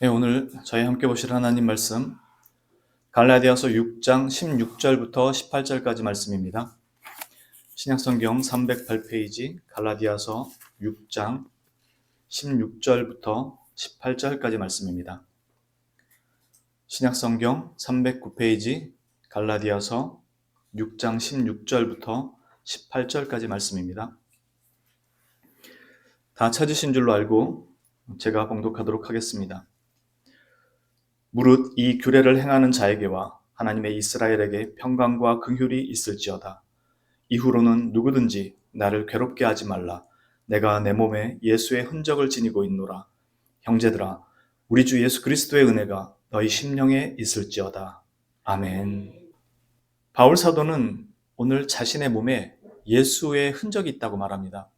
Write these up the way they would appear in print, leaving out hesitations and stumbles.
네, 오늘 저희 함께 보실 하나님 말씀 갈라디아서 6장 16절부터 18절까지 말씀입니다. 신약성경 308페이지 갈라디아서 6장 16절부터 18절까지 말씀입니다. 신약성경 309페이지 갈라디아서 6장 16절부터 18절까지 말씀입니다. 다 찾으신 줄로 알고 제가 봉독하도록 하겠습니다. 무릇 이 규례를 행하는 자에게와 하나님의 이스라엘에게 평강과 긍휼이 있을지어다. 이후로는 누구든지 나를 괴롭게 하지 말라. 내가 내 몸에 예수의 흔적을 지니고 있노라. 형제들아, 우리 주 예수 그리스도의 은혜가 너희 심령에 있을지어다. 아멘. 바울 사도는 오늘 자신의 몸에 예수의 흔적이 있다고 말합니다.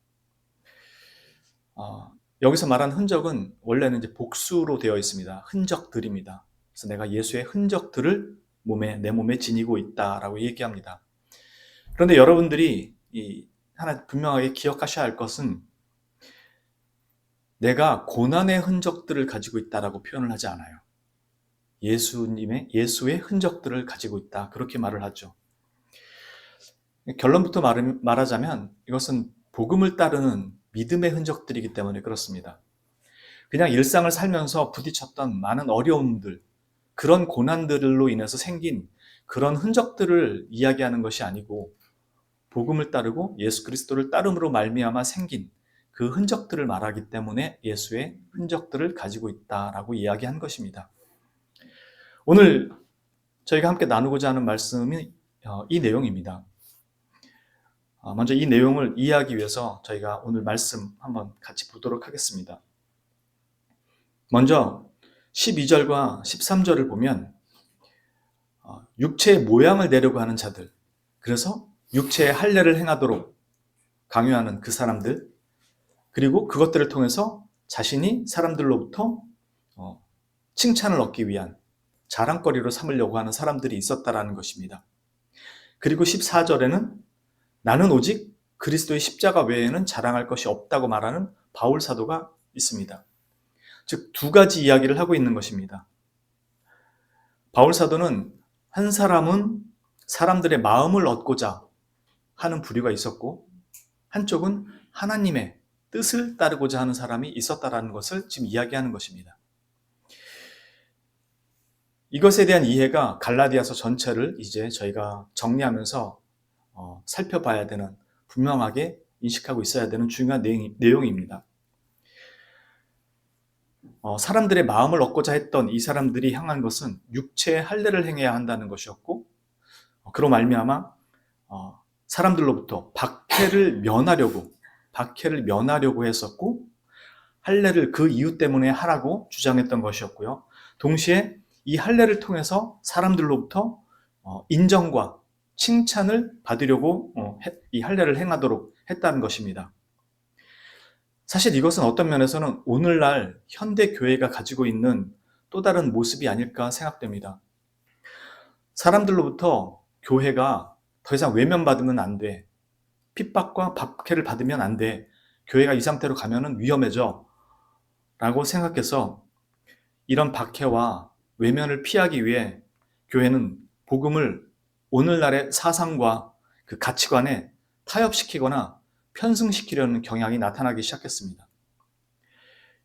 여기서 말한 흔적은 원래는 이제 복수로 되어 있습니다. 흔적들입니다. 그래서 내가 예수의 흔적들을 내 몸에 지니고 있다라고 얘기합니다. 그런데 여러분들이 하나 분명하게 기억하셔야 할 것은 내가 고난의 흔적들을 가지고 있다라고 표현을 하지 않아요. 예수의 흔적들을 가지고 있다. 그렇게 말을 하죠. 결론부터 말하자면 이것은 복음을 따르는 믿음의 흔적들이기 때문에 그렇습니다. 그냥 일상을 살면서 부딪혔던 많은 어려움들, 그런 고난들로 인해서 생긴 그런 흔적들을 이야기하는 것이 아니고 복음을 따르고 예수 그리스도를 따름으로 말미암아 생긴 그 흔적들을 말하기 때문에 예수의 흔적들을 가지고 있다라고 이야기한 것입니다. 오늘 저희가 함께 나누고자 하는 말씀이 이 내용입니다. 먼저 이 내용을 이해하기 위해서 저희가 오늘 말씀 한번 같이 보도록 하겠습니다. 먼저 12절과 13절을 보면 육체의 모양을 내려고 하는 자들, 그래서 육체의 할례를 행하도록 강요하는 그 사람들, 그리고 그것들을 통해서 자신이 사람들로부터 칭찬을 얻기 위한 자랑거리로 삼으려고 하는 사람들이 있었다라는 것입니다. 그리고 14절에는 나는 오직 그리스도의 십자가 외에는 자랑할 것이 없다고 말하는 바울 사도가 있습니다. 즉, 두 가지 이야기를 하고 있는 것입니다. 바울 사도는 한 사람은 사람들의 마음을 얻고자 하는 부류가 있었고, 한쪽은 하나님의 뜻을 따르고자 하는 사람이 있었다라는 것을 지금 이야기하는 것입니다. 이것에 대한 이해가 갈라디아서 전체를 이제 저희가 정리하면서 살펴봐야 되는, 분명하게 인식하고 있어야 되는 중요한 내용입니다. 사람들의 마음을 얻고자 했던 이 사람들이 향한 것은 육체의 할례를 행해야 한다는 것이었고, 그로 말미암아 사람들로부터 박해를 면하려고 했었고, 할례를 그 이유 때문에 하라고 주장했던 것이었고요. 동시에 이 할례를 통해서 사람들로부터 인정과 칭찬을 받으려고 이 할례를 행하도록 했다는 것입니다. 사실 이것은 어떤 면에서는 오늘날 현대 교회가 가지고 있는 또 다른 모습이 아닐까 생각됩니다. 사람들로부터 교회가 더 이상 외면받으면 안 돼. 핍박과 박해를 받으면 안 돼. 교회가 이 상태로 가면은 위험해져. 라고 생각해서 이런 박해와 외면을 피하기 위해 교회는 복음을 오늘날의 사상과 그 가치관에 타협시키거나 편승시키려는 경향이 나타나기 시작했습니다.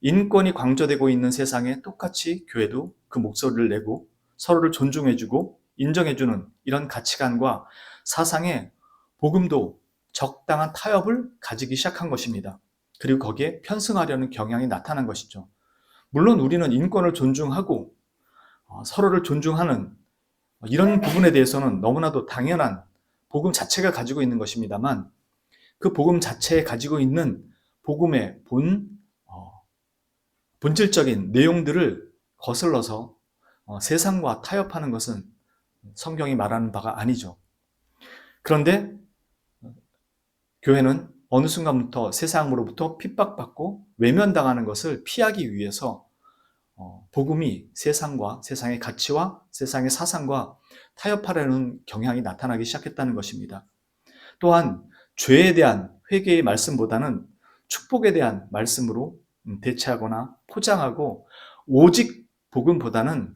인권이 강조되고 있는 세상에 똑같이 교회도 그 목소리를 내고 서로를 존중해주고 인정해주는 이런 가치관과 사상에 복음도 적당한 타협을 가지기 시작한 것입니다. 그리고 거기에 편승하려는 경향이 나타난 것이죠. 물론 우리는 인권을 존중하고 서로를 존중하는 이런 부분에 대해서는 너무나도 당연한 복음 자체가 가지고 있는 것입니다만, 그 복음 자체에 가지고 있는 복음의 본질적인 내용들을 거슬러서 세상과 타협하는 것은 성경이 말하는 바가 아니죠. 그런데 교회는 어느 순간부터 세상으로부터 핍박받고 외면당하는 것을 피하기 위해서 복음이 세상과 세상의 가치와 세상의 사상과 타협하려는 경향이 나타나기 시작했다는 것입니다. 또한 죄에 대한 회개의 말씀보다는 축복에 대한 말씀으로 대체하거나 포장하고 오직 복음보다는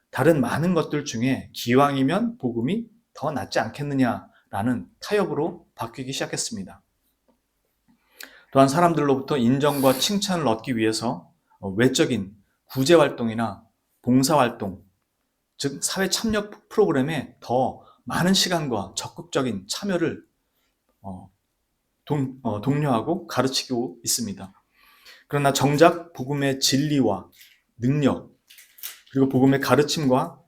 다른 많은 것들 중에 기왕이면 복음이 더 낫지 않겠느냐라는 타협으로 바뀌기 시작했습니다. 또한 사람들로부터 인정과 칭찬을 얻기 위해서 외적인 구제활동이나 봉사활동, 즉 사회 참여 프로그램에 더 많은 시간과 적극적인 참여를 독려하고 가르치고 있습니다. 그러나 정작 복음의 진리와 능력, 그리고 복음의 가르침과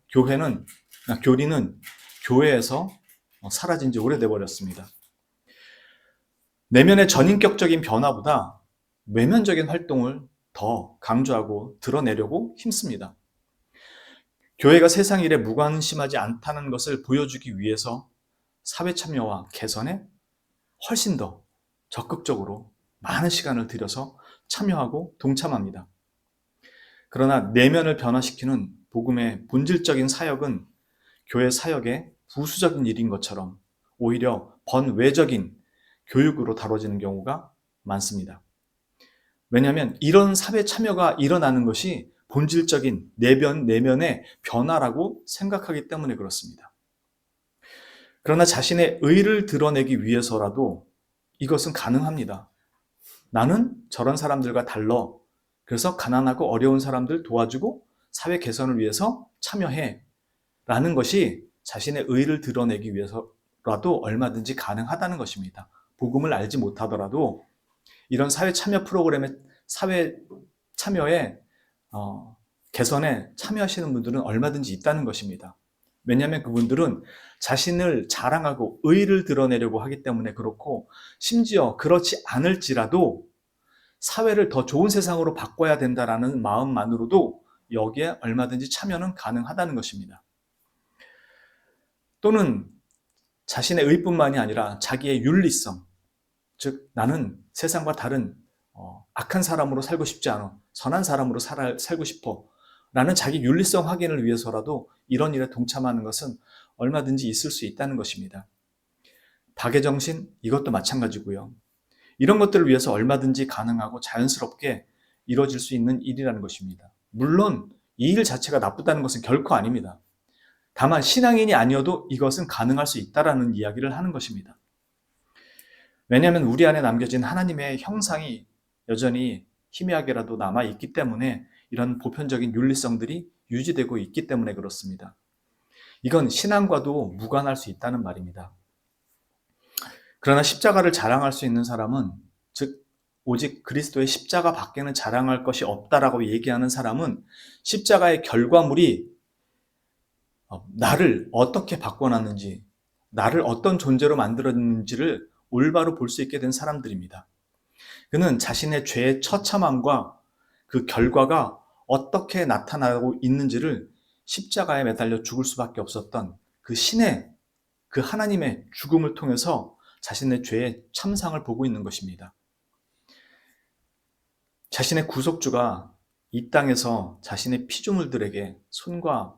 교리는 교회에서 사라진 지 오래돼 버렸습니다. 내면의 전인격적인 변화보다 외면적인 활동을 더 강조하고 드러내려고 힘씁니다. 교회가 세상 일에 무관심하지 않다는 것을 보여주기 위해서 사회 참여와 개선에 훨씬 더 적극적으로 많은 시간을 들여서 참여하고 동참합니다. 그러나 내면을 변화시키는 복음의 본질적인 사역은 교회 사역의 부수적인 일인 것처럼 오히려 번외적인 교육으로 다뤄지는 경우가 많습니다. 왜냐하면 이런 사회 참여가 일어나는 것이 본질적인 내면의 변화라고 생각하기 때문에 그렇습니다. 그러나 자신의 의를 드러내기 위해서라도 이것은 가능합니다. 나는 저런 사람들과 달라. 그래서 가난하고 어려운 사람들 도와주고 사회 개선을 위해서 참여해. 라는 것이 자신의 의를 드러내기 위해서라도 얼마든지 가능하다는 것입니다. 복음을 알지 못하더라도 이런 사회 참여 프로그램의 사회 참여에 개선에 참여하시는 분들은 얼마든지 있다는 것입니다. 왜냐하면 그분들은 자신을 자랑하고 의를 드러내려고 하기 때문에 그렇고, 심지어 그렇지 않을지라도 사회를 더 좋은 세상으로 바꿔야 된다라는 마음만으로도 여기에 얼마든지 참여는 가능하다는 것입니다. 또는 자신의 의뿐만이 아니라 자기의 윤리성, 즉 나는 세상과 다른 악한 사람으로 살고 싶지 않아, 선한 사람으로 살고 싶어 라는 자기 윤리성 확인을 위해서라도 이런 일에 동참하는 것은 얼마든지 있을 수 있다는 것입니다. 박애정신, 이것도 마찬가지고요. 이런 것들을 위해서 얼마든지 가능하고 자연스럽게 이루어질 수 있는 일이라는 것입니다. 물론 이 일 자체가 나쁘다는 것은 결코 아닙니다. 다만 신앙인이 아니어도 이것은 가능할 수 있다는 이야기를 하는 것입니다. 왜냐하면 우리 안에 남겨진 하나님의 형상이 여전히 희미하게라도 남아있기 때문에 이런 보편적인 윤리성들이 유지되고 있기 때문에 그렇습니다. 이건 신앙과도 무관할 수 있다는 말입니다. 그러나 십자가를 자랑할 수 있는 사람은, 즉 오직 그리스도의 십자가 밖에는 자랑할 것이 없다라고 얘기하는 사람은 십자가의 결과물이 나를 어떻게 바꿔놨는지, 나를 어떤 존재로 만들었는지를 올바로 볼 수 있게 된 사람들입니다. 그는 자신의 죄의 처참함과 그 결과가 어떻게 나타나고 있는지를 십자가에 매달려 죽을 수밖에 없었던 그 하나님의 죽음을 통해서 자신의 죄의 참상을 보고 있는 것입니다. 자신의 구속주가 이 땅에서 자신의 피조물들에게 손과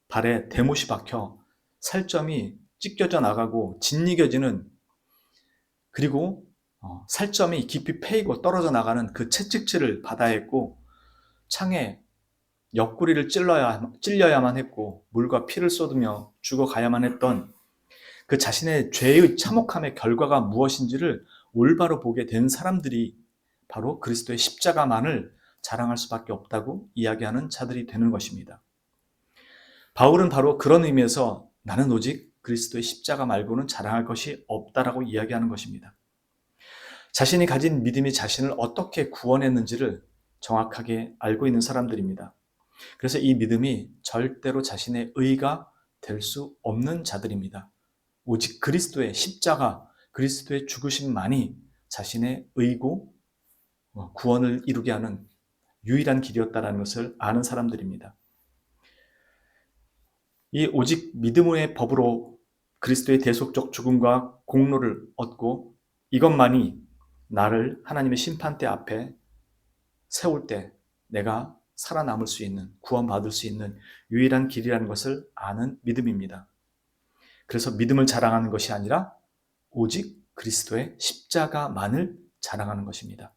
발에 대못이 박혀 살점이 찢겨져 나가고 짓이겨지는, 그리고 살점이 깊이 패이고 떨어져 나가는 그 채찍질을 받아야 했고, 창에 옆구리를 찔려야만 했고, 물과 피를 쏟으며 죽어가야만 했던 그 자신의 죄의 참혹함의 결과가 무엇인지를 올바로 보게 된 사람들이 바로 그리스도의 십자가만을 자랑할 수밖에 없다고 이야기하는 자들이 되는 것입니다. 바울은 바로 그런 의미에서 나는 오직 그리스도의 십자가 말고는 자랑할 것이 없다라고 이야기하는 것입니다. 자신이 가진 믿음이 자신을 어떻게 구원했는지를 정확하게 알고 있는 사람들입니다. 그래서 이 믿음이 절대로 자신의 의가 될 수 없는 자들입니다. 오직 그리스도의 십자가, 그리스도의 죽으심만이 자신의 의고 구원을 이루게 하는 유일한 길이었다는 것을 아는 사람들입니다. 이 오직 믿음의 법으로 그리스도의 대속적 죽음과 공로를 얻고 이것만이 나를 하나님의 심판대 앞에 세울 때 내가 살아남을 수 있는, 구원받을 수 있는 유일한 길이라는 것을 아는 믿음입니다. 그래서 믿음을 자랑하는 것이 아니라 오직 그리스도의 십자가만을 자랑하는 것입니다.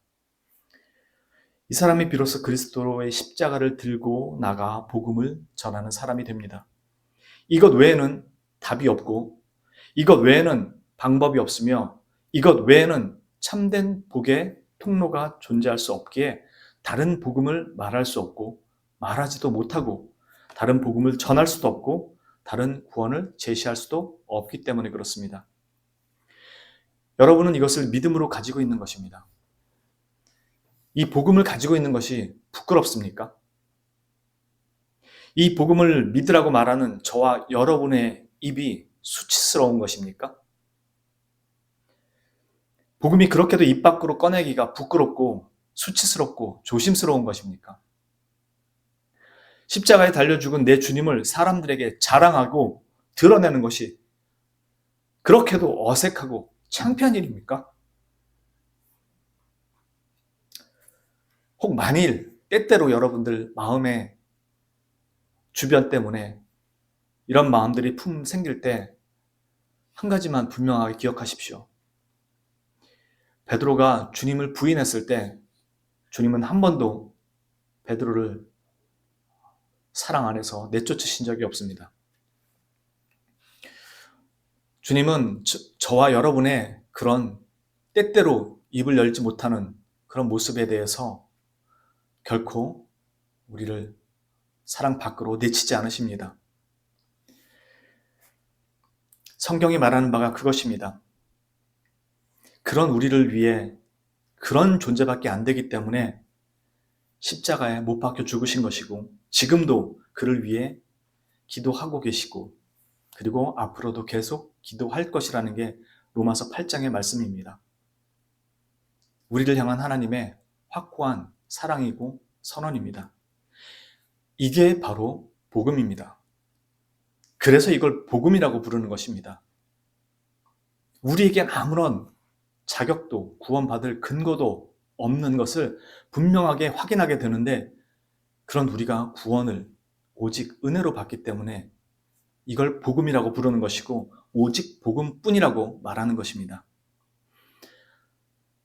이 사람이 비로소 그리스도의 십자가를 들고 나가 복음을 전하는 사람이 됩니다. 이것 외에는 답이 없고 이것 외에는 방법이 없으며 이것 외에는 참된 복의 통로가 존재할 수 없기에 다른 복음을 말할 수 없고 말하지도 못하고 다른 복음을 전할 수도 없고 다른 구원을 제시할 수도 없기 때문에 그렇습니다. 여러분은 이것을 믿음으로 가지고 있는 것입니다. 이 복음을 가지고 있는 것이 부끄럽습니까? 이 복음을 믿으라고 말하는 저와 여러분의 입이 수치스러운 것입니까? 복음이 그렇게도 입 밖으로 꺼내기가 부끄럽고 수치스럽고 조심스러운 것입니까? 십자가에 달려 죽은 내 주님을 사람들에게 자랑하고 드러내는 것이 그렇게도 어색하고 창피한 일입니까? 혹 만일 때때로 여러분들 마음에 주변 때문에 이런 마음들이 생길 때 한 가지만 분명하게 기억하십시오. 베드로가 주님을 부인했을 때 주님은 한 번도 베드로를 사랑 안에서 내쫓으신 적이 없습니다. 주님은 저와 여러분의 그런 때때로 입을 열지 못하는 그런 모습에 대해서 결코 우리를 사랑 밖으로 내치지 않으십니다. 성경이 말하는 바가 그것입니다. 그런 우리를 위해 그런 존재밖에 안 되기 때문에 십자가에 못 박혀 죽으신 것이고 지금도 그를 위해 기도하고 계시고 그리고 앞으로도 계속 기도할 것이라는 게 로마서 8장의 말씀입니다. 우리를 향한 하나님의 확고한 사랑이고 선언입니다. 이게 바로 복음입니다. 그래서 이걸 복음이라고 부르는 것입니다. 우리에겐 아무런 자격도 구원받을 근거도 없는 것을 분명하게 확인하게 되는데 그런 우리가 구원을 오직 은혜로 받기 때문에 이걸 복음이라고 부르는 것이고 오직 복음뿐이라고 말하는 것입니다.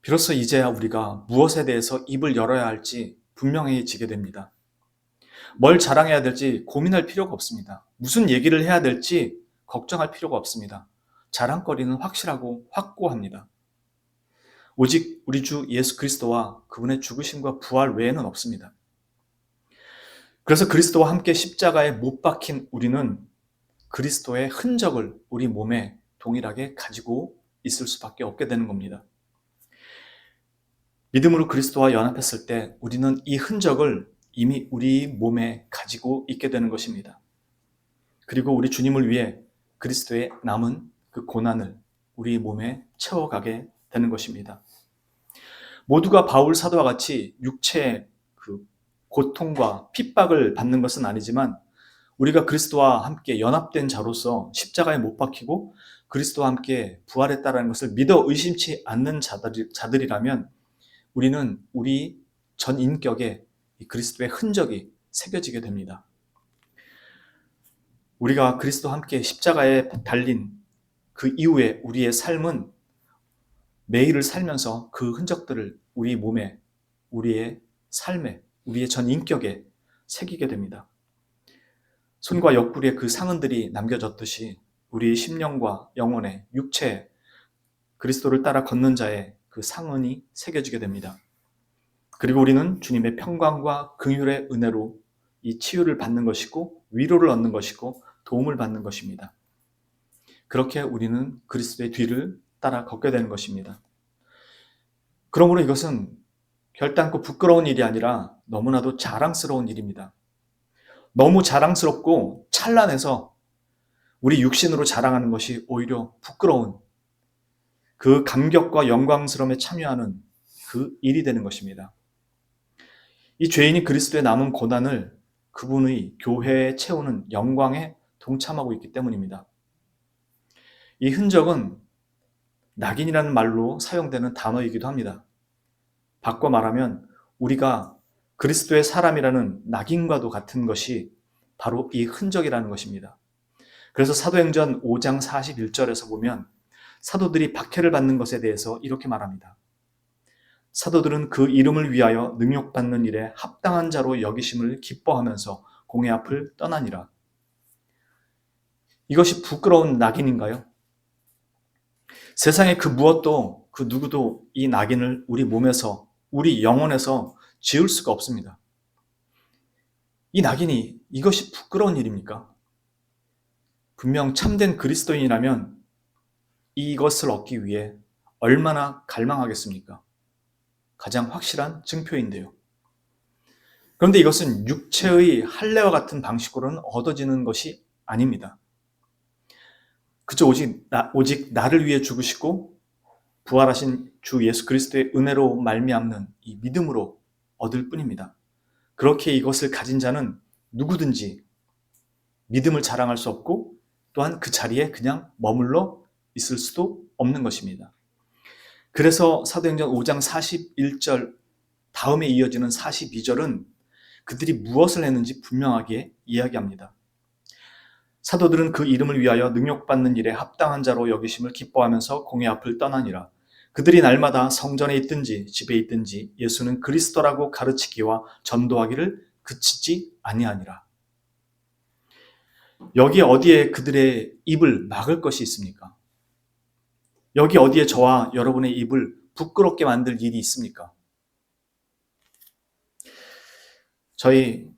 비로소 이제야 우리가 무엇에 대해서 입을 열어야 할지 분명해지게 됩니다. 뭘 자랑해야 될지 고민할 필요가 없습니다. 무슨 얘기를 해야 될지 걱정할 필요가 없습니다. 자랑거리는 확실하고 확고합니다. 오직 우리 주 예수 그리스도와 그분의 죽으심과 부활 외에는 없습니다. 그래서 그리스도와 함께 십자가에 못 박힌 우리는 그리스도의 흔적을 우리 몸에 동일하게 가지고 있을 수밖에 없게 되는 겁니다. 믿음으로 그리스도와 연합했을 때 우리는 이 흔적을 이미 우리 몸에 가지고 있게 되는 것입니다. 그리고 우리 주님을 위해 그리스도의 남은 그 고난을 우리 몸에 채워가게 되는 것입니다. 모두가 바울 사도와 같이 육체의 그 고통과 핍박을 받는 것은 아니지만 우리가 그리스도와 함께 연합된 자로서 십자가에 못 박히고 그리스도와 함께 부활했다는 것을 믿어 의심치 않는 자들이라면 우리는 우리 전 인격에 그리스도의 흔적이 새겨지게 됩니다. 우리가 그리스도와 함께 십자가에 달린 그 이후에 우리의 삶은 매일을 살면서 그 흔적들을 우리 몸에, 우리의 삶에, 우리의 전 인격에 새기게 됩니다. 손과 옆구리에 그 상흔들이 남겨졌듯이 우리의 심령과 영혼에, 육체에 그리스도를 따라 걷는 자의 그 상흔이 새겨지게 됩니다. 그리고 우리는 주님의 평강과 긍휼의 은혜로 이 치유를 받는 것이고 위로를 얻는 것이고 도움을 받는 것입니다. 그렇게 우리는 그리스도의 뒤를 따라 걷게 되는 것입니다. 그러므로 이것은 결단코 부끄러운 일이 아니라 너무나도 자랑스러운 일입니다. 너무 자랑스럽고 찬란해서 우리 육신으로 자랑하는 것이 오히려 부끄러운 그 감격과 영광스러움에 참여하는 그 일이 되는 것입니다. 이 죄인이 그리스도의 남은 고난을 그분의 교회에 채우는 영광에 동참하고 있기 때문입니다. 이 흔적은 낙인이라는 말로 사용되는 단어이기도 합니다. 바꿔 말하면 우리가 그리스도의 사람이라는 낙인과도 같은 것이 바로 이 흔적이라는 것입니다. 그래서 사도행전 5장 41절에서 보면 사도들이 박해를 받는 것에 대해서 이렇게 말합니다. 사도들은 그 이름을 위하여 능욕받는 일에 합당한 자로 여기심을 기뻐하면서 공회 앞을 떠나니라. 이것이 부끄러운 낙인인가요? 세상에 그 무엇도 그 누구도 이 낙인을 우리 몸에서, 우리 영혼에서 지울 수가 없습니다. 이 낙인이 이것이 부끄러운 일입니까? 분명 참된 그리스도인이라면 이것을 얻기 위해 얼마나 갈망하겠습니까? 가장 확실한 증표인데요. 그런데 이것은 육체의 할례와 같은 방식으로는 얻어지는 것이 아닙니다. 그저 오직 나를 위해 죽으시고 부활하신 주 예수 그리스도의 은혜로 말미암는 이 믿음으로 얻을 뿐입니다. 그렇게 이것을 가진 자는 누구든지 믿음을 자랑할 수 없고 또한 그 자리에 그냥 머물러 있을 수도 없는 것입니다. 그래서 사도행전 5장 41절 다음에 이어지는 42절은 그들이 무엇을 했는지 분명하게 이야기합니다. 사도들은 그 이름을 위하여 능욕받는 일에 합당한 자로 여기심을 기뻐하면서 공회 앞을 떠나니라. 그들이 날마다 성전에 있든지 집에 있든지 예수는 그리스도라고 가르치기와 전도하기를 그치지 아니하니라. 여기 어디에 그들의 입을 막을 것이 있습니까? 여기 어디에 저와 여러분의 입을 부끄럽게 만들 일이 있습니까? 저희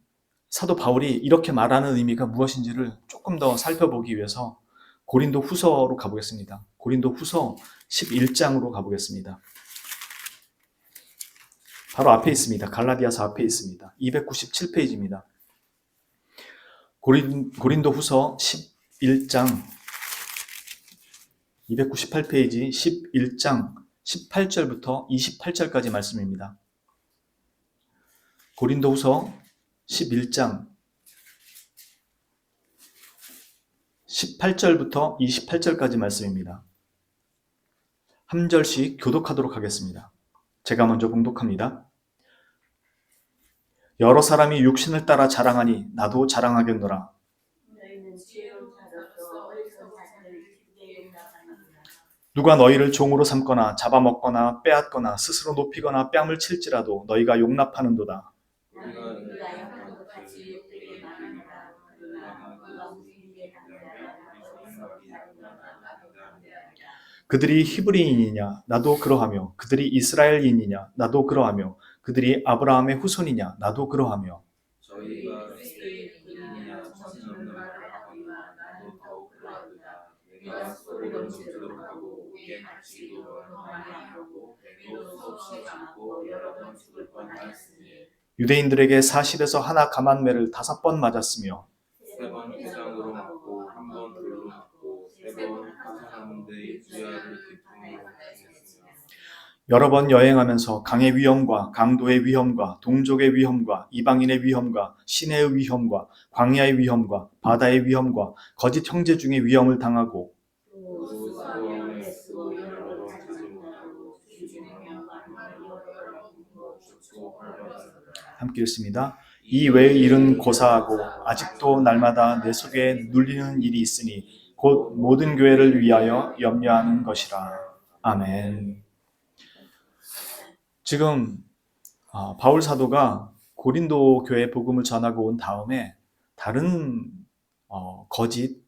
사도 바울이 이렇게 말하는 의미가 무엇인지를 조금 더 살펴보기 위해서 고린도 후서로 가보겠습니다. 고린도 후서 11장으로 가보겠습니다. 바로 앞에 있습니다. 갈라디아서 앞에 있습니다. 297페이지입니다. 고린도 후서 11장 298페이지 11장 18절부터 28절까지 말씀입니다. 고린도 후서 11장 18절부터 28절까지 말씀입니다. 한 절씩 교독하도록 하겠습니다. 제가 먼저 봉독합니다. 여러 사람이 육신을 따라 자랑하니 나도 자랑하겠노라. 누가 너희를 종으로 삼거나 잡아먹거나 빼앗거나 스스로 높이거나 뺨을 칠지라도 너희가 용납하는도다. 그들이 히브리인이냐 나도 그러하며 그들이 이스라엘인이냐 나도 그러하며 그들이 아브라함의 후손이냐 나도 그러하며 유대인들에게 40에서 하나 감한매를 5번 맞았으며 3번 휘장으로 맞고 1번 돌로 맞고 3번 가사하는데 주야를 기쁨으로 행했으며 여러 번 여행하면서 강의 위험과 강도의 위험과 동족의 위험과 이방인의 위험과 시내의 위험과 광야의 위험과 바다의 위험과 거짓 형제 중의 위험을 당하고 함께 읽습니다. 이 외의 일은 고사하고 아직도 날마다 내 속에 눌리는 일이 있으니 곧 모든 교회를 위하여 염려하는 것이라. 아멘. 지금 바울 사도가 고린도 교회 복음을 전하고 온 다음에 다른 거짓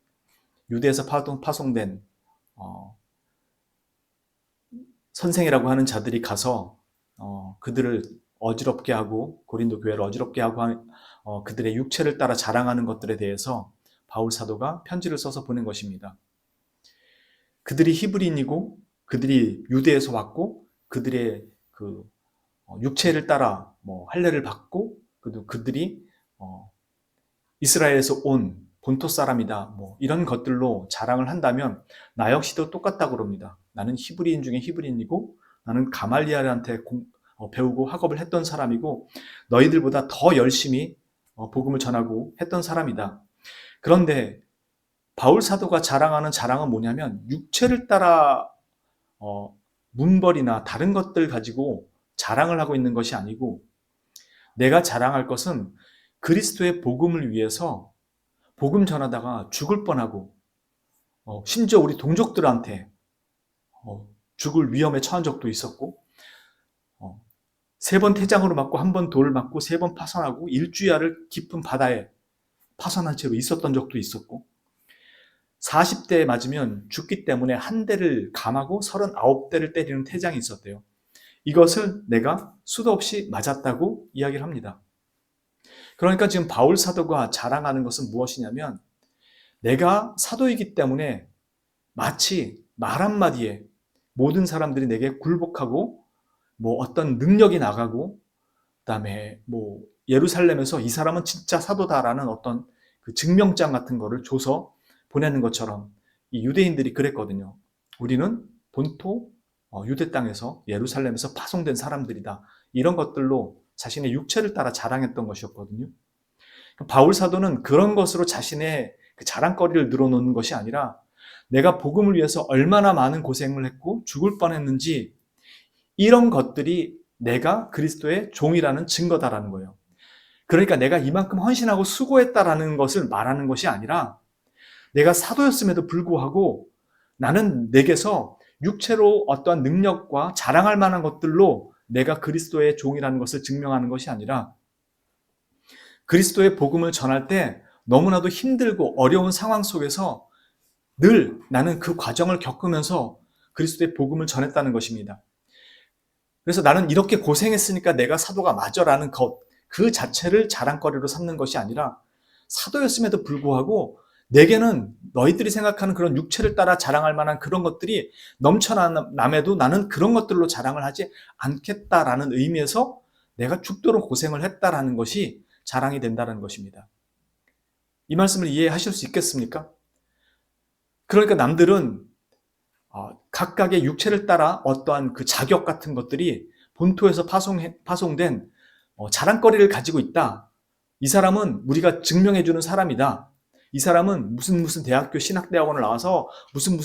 유대에서 파송된 선생이라고 하는 자들이 가서 그들을 어지럽게 하고 고린도 교회를 어지럽게 하고 그들의 육체를 따라 자랑하는 것들에 대해서 바울 사도가 편지를 써서 보낸 것입니다. 그들이 히브리인이고 그들이 유대에서 왔고 그들의 그 육체를 따라 할례를 받고 그들이 이스라엘에서 온 본토 사람이다 이런 것들로 자랑을 한다면 나 역시도 똑같다고 그럽니다. 나는 히브리인 중에 히브리인이고 나는 가말리엘한테 배우고 학업을 했던 사람이고 너희들보다 더 열심히 복음을 전하고 했던 사람이다. 그런데 바울 사도가 자랑하는 자랑은 뭐냐면 육체를 따라 문벌이나 다른 것들 가지고 자랑을 하고 있는 것이 아니고 내가 자랑할 것은 그리스도의 복음을 위해서 복음 전하다가 죽을 뻔하고 심지어 우리 동족들한테 죽을 위험에 처한 적도 있었고 3번 태장으로 맞고 1번 돌을 맞고 3번 파손하고 일주야를 깊은 바다에 파손한 채로 있었던 적도 있었고 40대에 맞으면 죽기 때문에 한 대를 감하고 39대를 때리는 태장이 있었대요. 이것을 내가 수도 없이 맞았다고 이야기를 합니다. 그러니까 지금 바울 사도가 자랑하는 것은 무엇이냐면 내가 사도이기 때문에 마치 말 한마디에 모든 사람들이 내게 굴복하고 어떤 능력이 나가고 그다음에 예루살렘에서 이 사람은 진짜 사도다라는 어떤 그 증명장 같은 거를 줘서 보내는 것처럼 이 유대인들이 그랬거든요. 우리는 본토 유대 땅에서 예루살렘에서 파송된 사람들이다. 이런 것들로 자신의 육체를 따라 자랑했던 것이었거든요. 바울 사도는 그런 것으로 자신의 그 자랑거리를 늘어놓는 것이 아니라 내가 복음을 위해서 얼마나 많은 고생을 했고 죽을 뻔했는지 이런 것들이 내가 그리스도의 종이라는 증거다라는 거예요. 그러니까 내가 이만큼 헌신하고 수고했다라는 것을 말하는 것이 아니라 내가 사도였음에도 불구하고 나는 내게서 육체로 어떠한 능력과 자랑할 만한 것들로 내가 그리스도의 종이라는 것을 증명하는 것이 아니라 그리스도의 복음을 전할 때 너무나도 힘들고 어려운 상황 속에서 늘 나는 그 과정을 겪으면서 그리스도의 복음을 전했다는 것입니다. 그래서 나는 이렇게 고생했으니까 내가 사도가 맞아라는 것, 그 자체를 자랑거리로 삼는 것이 아니라 사도였음에도 불구하고 내게는 너희들이 생각하는 그런 육체를 따라 자랑할 만한 그런 것들이 넘쳐남에도 나는 그런 것들로 자랑을 하지 않겠다라는 의미에서 내가 죽도록 고생을 했다라는 것이 자랑이 된다는 것입니다. 이 말씀을 이해하실 수 있겠습니까? 그러니까 남들은 각각의 육체를 따라 어떠한 그 자격 같은 것들이 본토에서 파송된 자랑거리를 가지고 있다. 이 사람은 우리가 증명해주는 사람이다. 이 사람은 무슨 대학교 신학대학원을 나와서 무슨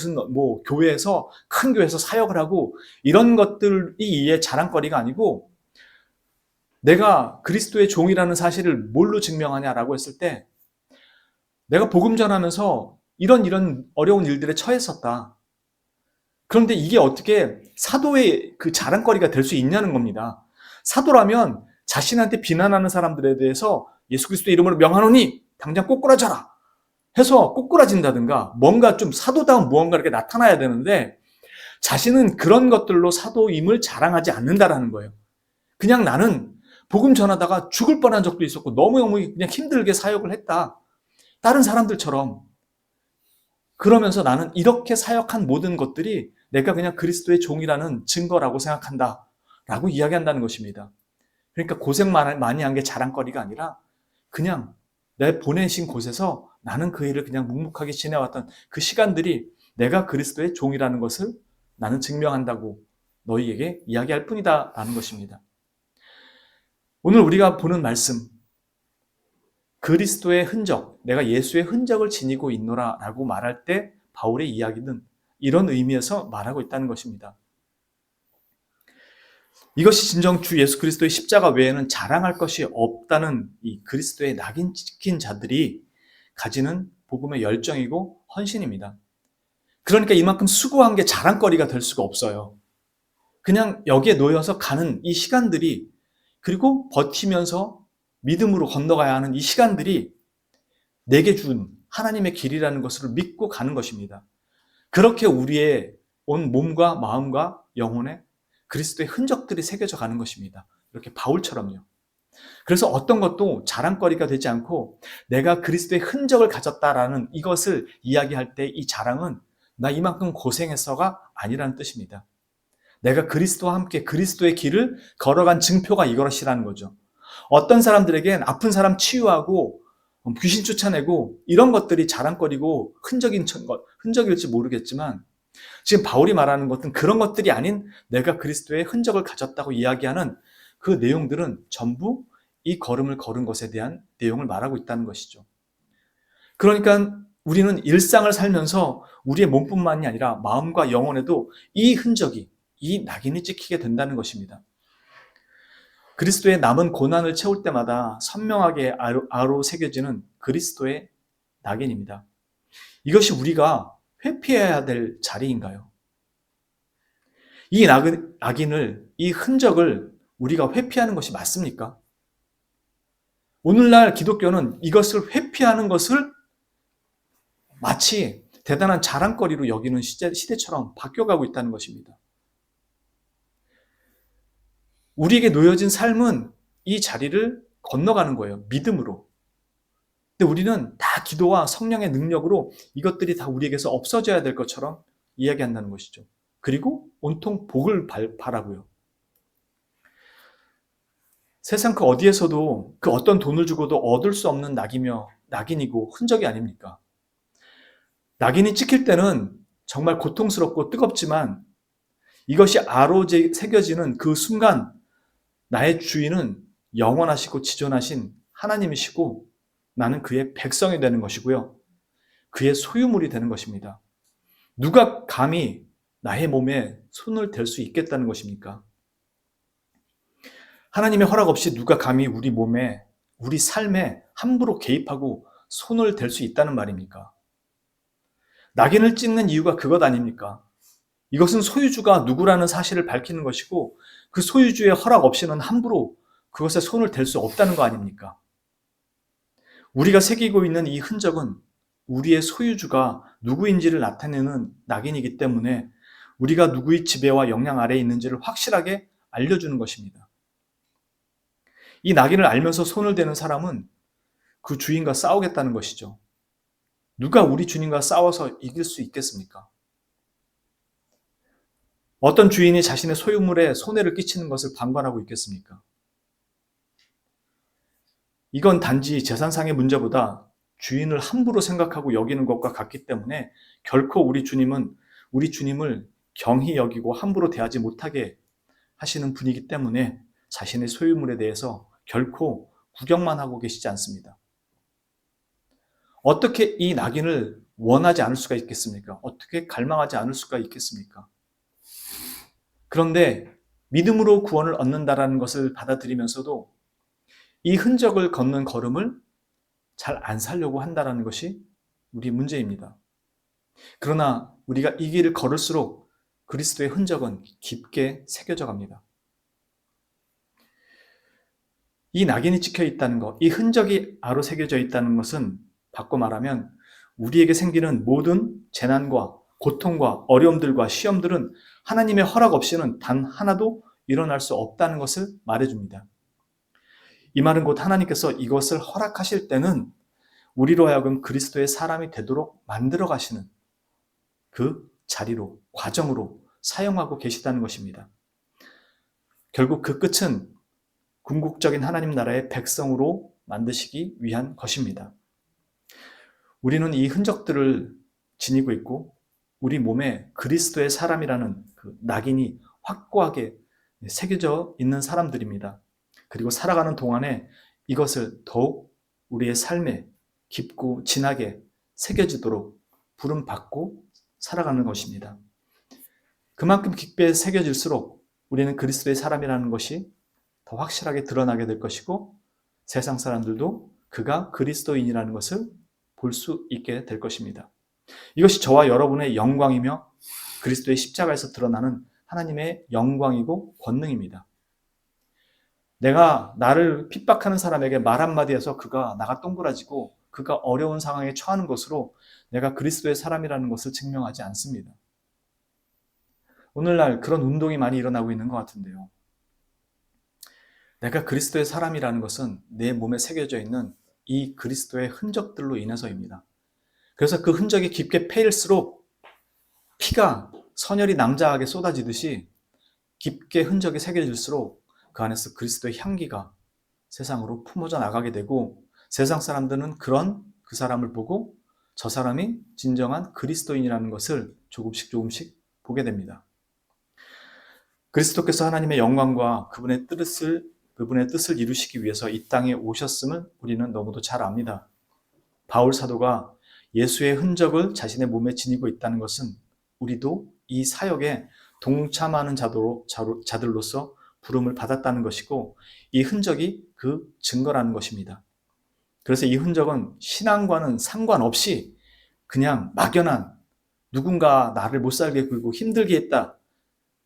교회에서 큰 교회에서 사역을 하고 이런 것들이 이의 자랑거리가 아니고 내가 그리스도의 종이라는 사실을 뭘로 증명하냐라고 했을 때 내가 복음 전하면서 이런 어려운 일들에 처했었다. 그런데 이게 어떻게 사도의 그 자랑거리가 될 수 있냐는 겁니다. 사도라면 자신한테 비난하는 사람들에 대해서 예수 그리스도의 이름으로 명하노니 당장 꼬꾸라져라 해서 꼬꾸라진다든가 뭔가 좀 사도다운 무언가 이렇게 나타나야 되는데 자신은 그런 것들로 사도임을 자랑하지 않는다라는 거예요. 그냥 나는 복음 전하다가 죽을 뻔한 적도 있었고 너무너무 그냥 힘들게 사역을 했다. 다른 사람들처럼. 그러면서 나는 이렇게 사역한 모든 것들이 내가 그냥 그리스도의 종이라는 증거라고 생각한다. 라고 이야기한다는 것입니다. 그러니까 고생 많이 한 게 자랑거리가 아니라 그냥 내 보내신 곳에서 나는 그 일을 그냥 묵묵하게 지내왔던 그 시간들이 내가 그리스도의 종이라는 것을 나는 증명한다고 너희에게 이야기할 뿐이다 라는 것입니다. 오늘 우리가 보는 말씀, 그리스도의 흔적, 내가 예수의 흔적을 지니고 있노라 라고 말할 때 바울의 이야기는 이런 의미에서 말하고 있다는 것입니다. 이것이 진정 주 예수 그리스도의 십자가 외에는 자랑할 것이 없다는 이 그리스도의 낙인 찍힌 자들이 가지는 복음의 열정이고 헌신입니다. 그러니까 이만큼 수고한 게 자랑거리가 될 수가 없어요. 그냥 여기에 놓여서 가는 이 시간들이 그리고 버티면서 믿음으로 건너가야 하는 이 시간들이 내게 준 하나님의 길이라는 것을 믿고 가는 것입니다. 그렇게 우리의 온 몸과 마음과 영혼에 그리스도의 흔적들이 새겨져 가는 것입니다. 이렇게 바울처럼요. 그래서 어떤 것도 자랑거리가 되지 않고 내가 그리스도의 흔적을 가졌다라는 이것을 이야기할 때 이 자랑은 나 이만큼 고생했어가 아니라는 뜻입니다. 내가 그리스도와 함께 그리스도의 길을 걸어간 증표가 이것이라는 거죠. 어떤 사람들에겐 아픈 사람 치유하고 귀신 쫓아내고 이런 것들이 자랑거리고 흔적일지 모르겠지만 지금 바울이 말하는 것은 그런 것들이 아닌 내가 그리스도의 흔적을 가졌다고 이야기하는 그 내용들은 전부 이 걸음을 걸은 것에 대한 내용을 말하고 있다는 것이죠. 그러니까 우리는 일상을 살면서 우리의 몸뿐만이 아니라 마음과 영혼에도 이 흔적이, 이 낙인이 찍히게 된다는 것입니다. 그리스도의 남은 고난을 채울 때마다 선명하게 아로 새겨지는 그리스도의 낙인입니다. 이것이 우리가 회피해야 될 자리인가요? 이 낙인을, 이 흔적을 우리가 회피하는 것이 맞습니까? 오늘날 기독교는 이것을 회피하는 것을 마치 대단한 자랑거리로 여기는 시대처럼 바뀌어가고 있다는 것입니다. 우리에게 놓여진 삶은 이 자리를 건너가는 거예요. 믿음으로. 근데 우리는 다 기도와 성령의 능력으로 이것들이 다 우리에게서 없어져야 될 것처럼 이야기한다는 것이죠. 그리고 온통 복을 바라고요. 세상 그 어디에서도 그 어떤 돈을 주고도 얻을 수 없는 낙인이고 흔적이 아닙니까? 낙인이 찍힐 때는 정말 고통스럽고 뜨겁지만 이것이 아로 새겨지는 그 순간 나의 주인은 영원하시고 지존하신 하나님이시고 나는 그의 백성이 되는 것이고요. 그의 소유물이 되는 것입니다. 누가 감히 나의 몸에 손을 댈 수 있겠다는 것입니까? 하나님의 허락 없이 누가 감히 우리 몸에, 우리 삶에 함부로 개입하고 손을 댈 수 있다는 말입니까? 낙인을 찍는 이유가 그것 아닙니까? 이것은 소유주가 누구라는 사실을 밝히는 것이고 그 소유주의 허락 없이는 함부로 그것에 손을 댈 수 없다는 거 아닙니까? 우리가 새기고 있는 이 흔적은 우리의 소유주가 누구인지를 나타내는 낙인이기 때문에 우리가 누구의 지배와 영향 아래에 있는지를 확실하게 알려주는 것입니다. 이 낙인을 알면서 손을 대는 사람은 그 주인과 싸우겠다는 것이죠. 누가 우리 주님과 싸워서 이길 수 있겠습니까? 어떤 주인이 자신의 소유물에 손해를 끼치는 것을 방관하고 있겠습니까? 이건 단지 재산상의 문제보다 주인을 함부로 생각하고 여기는 것과 같기 때문에 결코 우리 주님을 경히 여기고 함부로 대하지 못하게 하시는 분이기 때문에 자신의 소유물에 대해서 결코 구경만 하고 계시지 않습니다. 어떻게 이 낙인을 원하지 않을 수가 있겠습니까? 어떻게 갈망하지 않을 수가 있겠습니까? 그런데 믿음으로 구원을 얻는다라는 것을 받아들이면서도 이 흔적을 걷는 걸음을 잘 안 살려고 한다는 것이 우리 문제입니다. 그러나 우리가 이 길을 걸을수록 그리스도의 흔적은 깊게 새겨져 갑니다. 이 낙인이 찍혀 있다는 것, 이 흔적이 아로 새겨져 있다는 것은 바꿔 말하면 우리에게 생기는 모든 재난과 고통과 어려움들과 시험들은 하나님의 허락 없이는 단 하나도 일어날 수 없다는 것을 말해줍니다. 이 말은 곧 하나님께서 이것을 허락하실 때는 우리로 하여금 그리스도의 사람이 되도록 만들어 가시는 그 자리로, 과정으로 사용하고 계시다는 것입니다. 결국 그 끝은 궁극적인 하나님 나라의 백성으로 만드시기 위한 것입니다. 우리는 이 흔적들을 지니고 있고 우리 몸에 그리스도의 사람이라는 그 낙인이 확고하게 새겨져 있는 사람들입니다. 그리고 살아가는 동안에 이것을 더욱 우리의 삶에 깊고 진하게 새겨지도록 부름받고 살아가는 것입니다. 그만큼 깊게 새겨질수록 우리는 그리스도의 사람이라는 것이 더 확실하게 드러나게 될 것이고 세상 사람들도 그가 그리스도인이라는 것을 볼 수 있게 될 것입니다. 이것이 저와 여러분의 영광이며 그리스도의 십자가에서 드러나는 하나님의 영광이고 권능입니다. 내가 나를 핍박하는 사람에게 말 한마디 해서 나가 동그라지고 그가 어려운 상황에 처하는 것으로 내가 그리스도의 사람이라는 것을 증명하지 않습니다. 오늘날 그런 운동이 많이 일어나고 있는 것 같은데요. 내가 그리스도의 사람이라는 것은 내 몸에 새겨져 있는 이 그리스도의 흔적들로 인해서입니다. 그래서 그 흔적이 깊게 패일수록 피가 선혈이 낭자하게 쏟아지듯이 깊게 흔적이 새겨질수록 그 안에서 그리스도의 향기가 세상으로 품어져 나가게 되고 세상 사람들은 그 사람을 보고 저 사람이 진정한 그리스도인이라는 것을 조금씩 보게 됩니다. 그리스도께서 하나님의 영광과 그분의 뜻을 이루시기 위해서 이 땅에 오셨음을 우리는 너무도 잘 압니다. 바울 사도가 예수의 흔적을 자신의 몸에 지니고 있다는 것은 우리도 이 사역에 동참하는 자들로서 부름을 받았다는 것이고 이 흔적이 그 증거라는 것입니다. 그래서 이 흔적은 신앙과는 상관없이 그냥 막연한 누군가 나를 못 살게 굴고 힘들게 했다.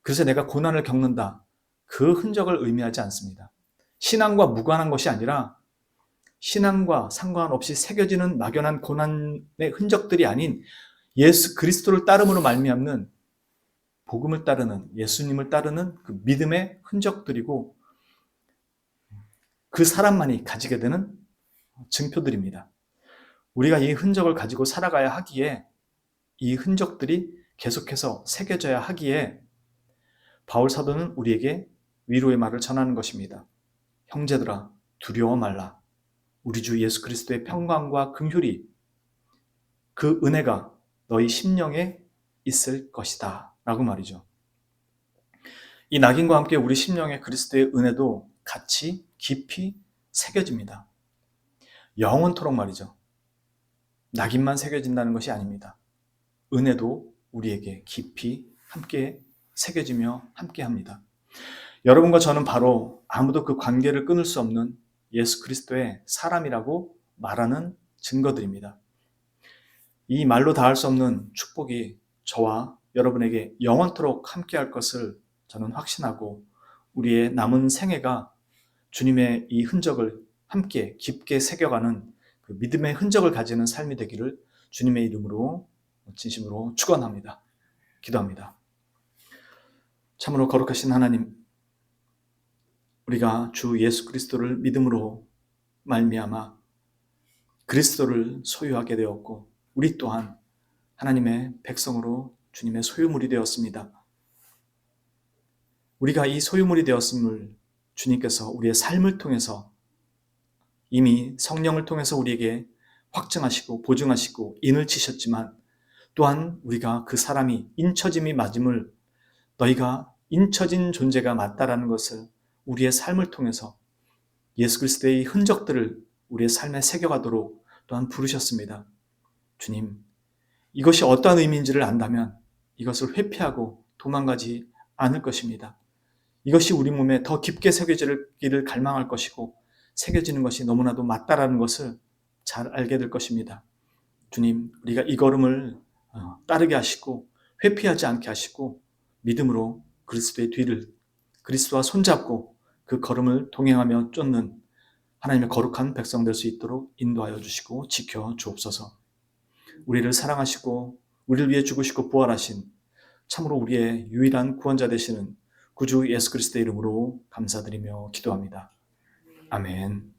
그래서 내가 고난을 겪는다. 그 흔적을 의미하지 않습니다. 신앙과 무관한 것이 아니라 신앙과 상관없이 새겨지는 막연한 고난의 흔적들이 아닌 예수 그리스도를 따름으로 말미암는 복음을 따르는 예수님을 따르는 그 믿음의 흔적들이고 그 사람만이 가지게 되는 증표들입니다. 우리가 이 흔적을 가지고 살아가야 하기에 이 흔적들이 계속해서 새겨져야 하기에 바울 사도는 우리에게 위로의 말을 전하는 것입니다. 형제들아 두려워 말라. 우리 주 예수 그리스도의 평강과 긍휼이 그 은혜가 너희 심령에 있을 것이다 라고 말이죠. 이 낙인과 함께 우리 심령에 그리스도의 은혜도 같이 깊이 새겨집니다. 영원토록 말이죠. 낙인만 새겨진다는 것이 아닙니다. 은혜도 우리에게 깊이 함께 새겨지며 함께합니다. 여러분과 저는 바로 아무도 그 관계를 끊을 수 없는 예수 그리스도의 사람이라고 말하는 증거들입니다. 이 말로 다할 수 없는 축복이 저와 여러분에게 영원토록 함께할 것을 저는 확신하고 우리의 남은 생애가 주님의 이 흔적을 함께 깊게 새겨가는 그 믿음의 흔적을 가지는 삶이 되기를 주님의 이름으로 진심으로 축원합니다. 기도합니다. 참으로 거룩하신 하나님, 우리가 주 예수 그리스도를 믿음으로 말미암아 그리스도를 소유하게 되었고 우리 또한 하나님의 백성으로 주님의 소유물이 되었습니다. 우리가 이 소유물이 되었음을 주님께서 우리의 삶을 통해서 이미 성령을 통해서 우리에게 확증하시고 보증하시고 인을 치셨지만 또한 우리가 그 사람이 인쳐짐이 맞음을 너희가 인쳐진 존재가 맞다라는 것을 우리의 삶을 통해서 예수 그리스도의 흔적들을 우리의 삶에 새겨가도록 또한 부르셨습니다. 주님, 이것이 어떠한 의미인지를 안다면 이것을 회피하고 도망가지 않을 것입니다. 이것이 우리 몸에 더 깊게 새겨지기를 갈망할 것이고 새겨지는 것이 너무나도 맞다라는 것을 잘 알게 될 것입니다. 주님, 우리가 이 걸음을 따르게 하시고 회피하지 않게 하시고 믿음으로 그리스도의 뒤를 그리스도와 손잡고 그 걸음을 동행하며 쫓는 하나님의 거룩한 백성 될 수 있도록 인도하여 주시고 지켜 주옵소서. 우리를 사랑하시고 우리를 위해 죽으시고 부활하신 참으로 우리의 유일한 구원자 되시는 구주 예수 그리스도의 이름으로 감사드리며 기도합니다. 아멘.